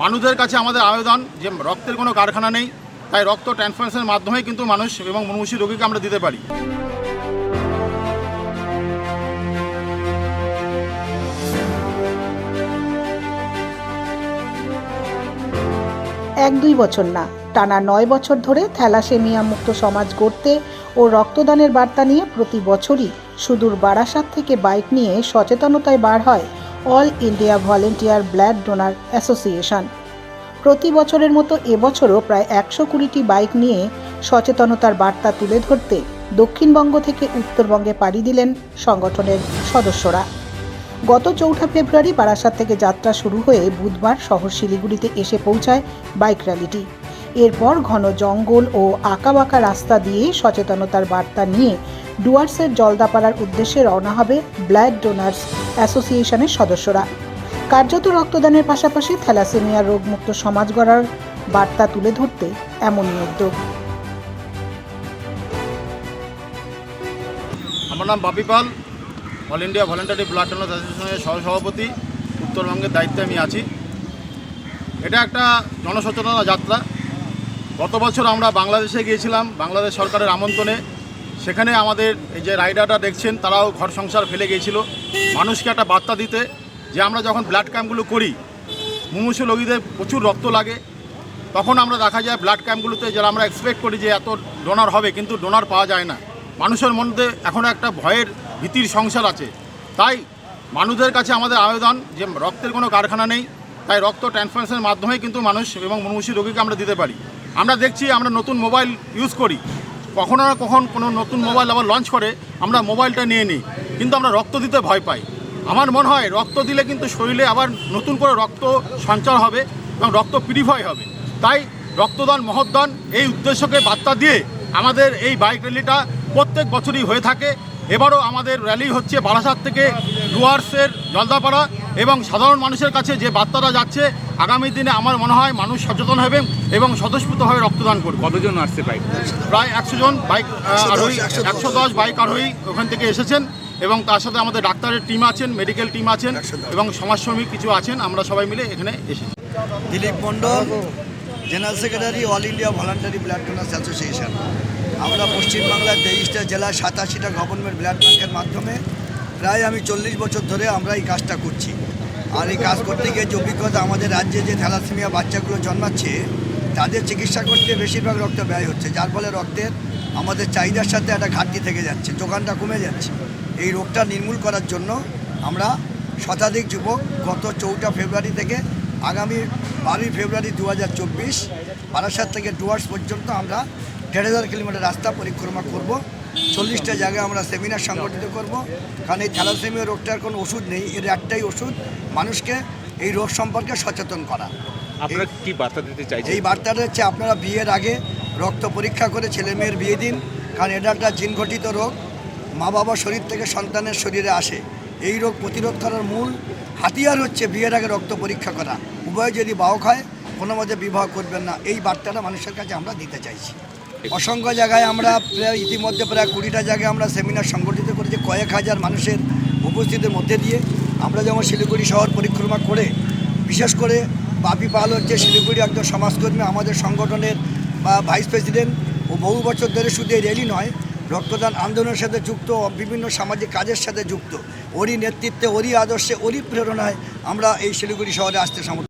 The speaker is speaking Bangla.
মানুষদের কাছে আমাদের আবেদন যে রক্তের কোনো কারখানা নেই, তাই রক্ত ট্রান্সফারেশনের মাধ্যমেই কিন্তু মানুষ এবং মুমূর্ষু রোগীকে আমরা দিতে পারি। এক দুই বছর না, টানা 9 বছর ধরে থ্যালাসেমিয়া মুক্ত সমাজ গড়তে ও রক্তদানের বার্তা নিয়ে প্রতি বছরই সুদূর বারাসাত থেকে বাইক নিয়ে সচেতনতায় বার হয় all India volunteer blood donor association. প্রতি বছরের মতো এবছরও প্রায় 120টি বাইক নিয়ে সচেতনতার বার্তা তুলে ধরতে দক্ষিণবঙ্গ থেকে উত্তরবঙ্গে পাড়ি দিলেন সংগঠনের সদস্যরা। গত 4 ফেব্রুয়ারি বারাসাত থেকে যাত্রা শুরু হয়ে বুধবার শহর শিলিগুড়িতে এসে পৌঁছায় বাইক র্যালিটি। এরপর ঘন জঙ্গল ও আঁকাবাঁকা রাস্তা দিয়ে সচেতনতার বার্তা নিয়ে ডুয়ার্সের জলদাপাড়ার উদ্দেশ্যে রওনা হবে ব্লাড ডোনার্স অ্যাসোসিয়েশনের সদস্যরা। কার্যত রক্তদানের পাশাপাশি থ্যালাসেমিয়া রোগমুক্ত সমাজ গড়ার বার্তা তুলে ধরতে এমনই উদ্যোগ। আমার নাম Bapi Pal, all India voluntary blood donors অ্যাসোসিয়েশনের সহসভাপতি, উত্তরবঙ্গের দায়িত্বে আমি আছি। এটা একটা জনসচেতনতা যাত্রা। গত বছর আমরা বাংলাদেশে গিয়েছিলাম বাংলাদেশ সরকারের আমন্ত্রণে। সেখানে আমাদের এই যে রাইডাররা দেখছেন তারাও ঘর সংসার ফেলে গিয়েছিল মানুষকে একটা বার্তা দিতে, যে আমরা যখন ব্লাড ক্যাম্পগুলো করি মুমূর্ষু রোগীদের প্রচুর রক্ত লাগে, তখন আমরা দেখা যায় ব্লাড ক্যাম্পগুলোতে যারা আমরা এক্সপেক্ট করি যে এত ডোনার হবে, কিন্তু ডোনার পাওয়া যায় না। মানুষের মধ্যে এখনও একটা ভয়ের ভীতির সংসার আছে। তাই মানুষদের কাছে আমাদের আবেদন যে রক্তের কোনো কারখানা নেই, তাই রক্ত ট্রান্সফারেশনের মাধ্যমেই কিন্তু মানুষ এবং মুমূর্ষু রোগীকে আমরা দিতে পারি। আমরা দেখছি আমরা নতুন মোবাইল ইউজ করি, কখনো না কখন কোনো নতুন মোবাইল আবার লঞ্চ করে আমরা মোবাইলটা নিয়ে নিই, কিন্তু আমরা রক্ত দিতে ভয় পাই। আমার মনে হয় রক্ত দিলে কিন্তু শরীরে আবার নতুন করে রক্ত সঞ্চার হবে এবং রক্ত পিউরিফাই হবে। তাই রক্তদান মহৎদান এই উদ্দেশ্যকে বার্তা দিয়ে আমাদের এই বাইক র্যালিটা প্রত্যেক বছরই হয়ে থাকে। এবারও আমাদের র্যালি হচ্ছে বারাসাত থেকে ডুয়ার্সের জলদাপাড়া, এবং সাধারণ মানুষের কাছে যে বার্তাটা যাচ্ছে, আগামী দিনে আমার মনে হয় মানুষ সচেতন হবে এবং স্বতঃস্ফূর্তভাবে রক্তদান করবে। কতজন আসছে বাইক? প্রায় 100 জন বাইক আরোহী, 110 বাইক আরোহী ওখান থেকে এসেছেন, এবং তার সাথে আমাদের ডাক্তারের টিম আছেন, মেডিকেল টিম আছেন এবং সমাজশ্রমিক কিছু আছেন। আমরা সবাই মিলে এখানে এসেছি। Dilip Mondal, general secretary, all India voluntary blood donors association. আমরা পশ্চিমবাংলার 23টা জেলায় 87টা গভর্নমেন্ট ব্লাড ব্যাঙ্কের মাধ্যমে প্রায় আমি 40 বছর ধরে আমরা এই কাজটা করছি। আর এই কাজ করতে গিয়ে যে অভিজ্ঞতা, আমাদের রাজ্যে যে থ্যালাসেমিয়া বাচ্চাগুলো জন্মাচ্ছে তাদের চিকিৎসা করতে বেশিরভাগ রক্ত ব্যয় হচ্ছে, যার ফলে রক্তের আমাদের চাহিদার সাথে একটা ঘাটতি থেকে যাচ্ছে, যোগানটা কমে যাচ্ছে। এই রোগটা নির্মূল করার জন্য আমরা শতাধিক যুবক গত 4 ফেব্রুয়ারি থেকে আগামী 12 ফেব্রুয়ারি 2024 বারাসাত থেকে ডুয়ার্স পর্যন্ত আমরা 1,500 কিলোমিটার রাস্তা পরিক্রমা করব। 40টা জায়গায় আমরা সেমিনার সংগঠিত করব, কারণ এই থ্যালাসেমিয়া রোগটার কোনো ওষুধ নেই, এর একটাই ওষুধ মানুষকে এই রোগ সম্পর্কে সচেতন করা। আপনারা কি বার্তা দিতে চাইছেন? এই বার্তাটা হচ্ছে আপনারা বিয়ের আগে রক্ত পরীক্ষা করে ছেলে মেয়ের বিয়ে দিন, কারণ এটা একটা জিনঘটিত রোগ, মা বাবার শরীর থেকে সন্তানের শরীরে আসে। এই রোগ প্রতিরোধ করার মূল হাতিয়ার হচ্ছে বিয়ের আগে রক্ত পরীক্ষা করা। উভয় যদি বাহক হয় কোনো মতে বিবাহ করবেন না, এই বার্তাটা মানুষের কাছে আমরা দিতে চাইছি। অসংখ্য জায়গায় আমরা প্রায় ইতিমধ্যে প্রায় 20টা জায়গায় আমরা সেমিনার সংগঠিত করেছি, কয়েক হাজার মানুষের উপস্থিতির মধ্যে দিয়ে। আমরা যেমন শিলিগুড়ি শহর পরিক্রমা করে, বিশেষ করে বাপি পাল হচ্ছে শিলিগুড়ি একজন সমাজকর্মী, আমাদের সংগঠনের ভাইস প্রেসিডেন্ট, ও বহু বছর ধরে শুধু এই র্যালি নয়, রক্তদান আন্দোলনের সাথে যুক্ত, বিভিন্ন সামাজিক কাজের সাথে যুক্ত। ওরই নেতৃত্বে, ওরই আদর্শে, ওরই প্রেরণায় আমরা এই শিলিগুড়ি শহরে আসতে সমর্থ।